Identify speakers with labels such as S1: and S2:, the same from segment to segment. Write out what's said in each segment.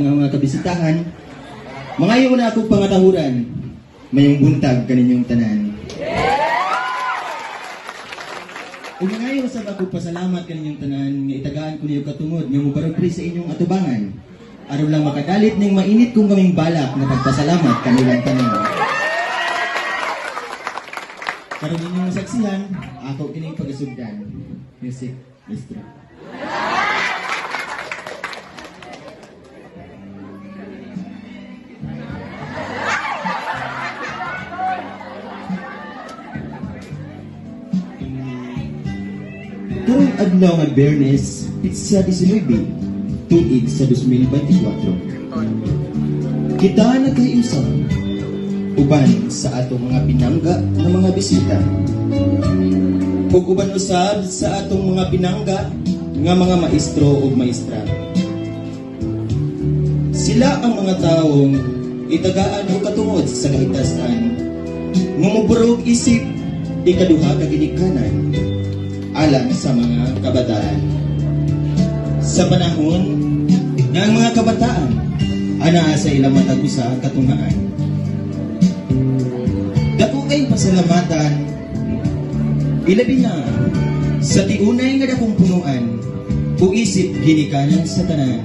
S1: Mga kabisitahan, mangayo na akong pangatahuran, mayong buntag kaninyong tanan. O mangayo sa ako pasalamat kaninyong tanan, nga itagaan ko niyo katungod, nga mubarapri sa inyong atubangan. Araw lang makadalit ng mainit kong kaming balak na pagpasalamat kanilang tanan. Karon ninyong masaksihan, ako kining pagasugdan. Music, Mr. Karong adlaw nga Biyernes, Pitsa 19, tuig sa 2024. Kita nagkaiusap, uban sa atong mga pinangga na mga bisita. Ug uban usab sa atong mga pinangga nga mga maestro ug maestra. Sila ang mga taong itagaan o katungod sa kahitasan, ngumuburog isip, ikaduha ka ginikanan, alang sa mga kabataan. Sa panahon na ang mga kabataan ana sa ilang matag usa katungaan. Dako kay pasalamatan ilabi na sa tiunay nga dakong punuan ug isip ginikanan sa tanan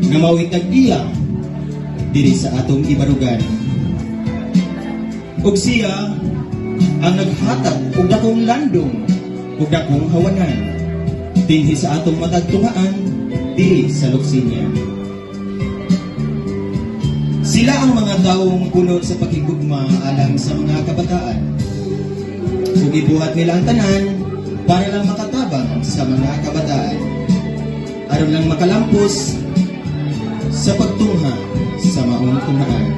S1: nga mawitag iya diri sa atong ibarugan. Ug siya ang naghatag og dakong landong ug dakong hawanan dinhi sa atong matagtungaan diri sa Luksinia. Sila ang mga taong puno sa pakigugma alang sa mga kabataan ug ibuhat nila ang tanan para lang makatabang sa mga kabataan aron lang makalampos sa pagtungha sa maong tunaan.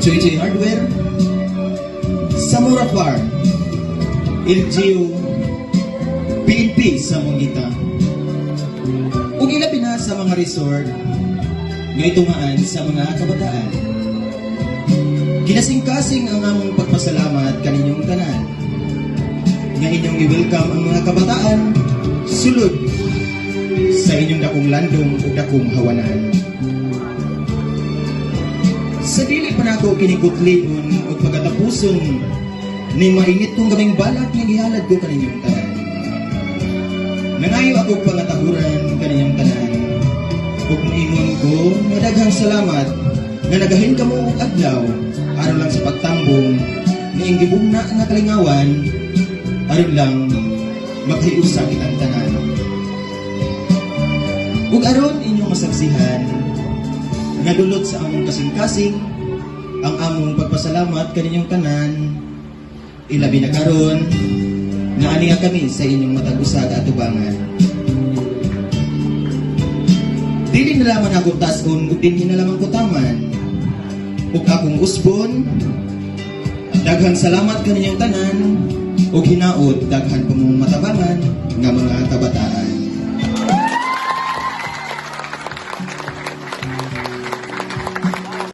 S1: JJ Hardware, Samura Farm, LGU, PNP sa Mungita. Ug ilabi na sa mga resort nga itungaan sa mga kabataan. Kinasing-kasing ang among pagpasalamat kaninyong tanan. Nga inyong i-welcome ang mga kabataan sulod sa inyong dakong landong ug dakong hawanan. Sa dili pa nako kinigutlinon ug pagkatapuson ni mainit kong kaming balak nga gihalad ko kaninyong tanan. Nangayo ako pangatahuran kaninyong tanan. Ug moingon ko nga daghang salamat nga nagahin kamo og adlaw aron lang sa pagtambong nga ing gibugna nga kalingawan aron lang maghiusa kitang tanan. Ug aron inyong masaksihan nga dulot sa among kasing-kasing ang among pagpasalamat kaninyong tanan. Ilabi na karon nga ani nga kami sa inyong matag-usag at tubangan. Dili na lamang ako tason ug dinhi na lamang ko taman. Ug akong usbon, daghang salamat kaninyong tanan ug hinaot daghan pa mong matabangan nga mga kabataan.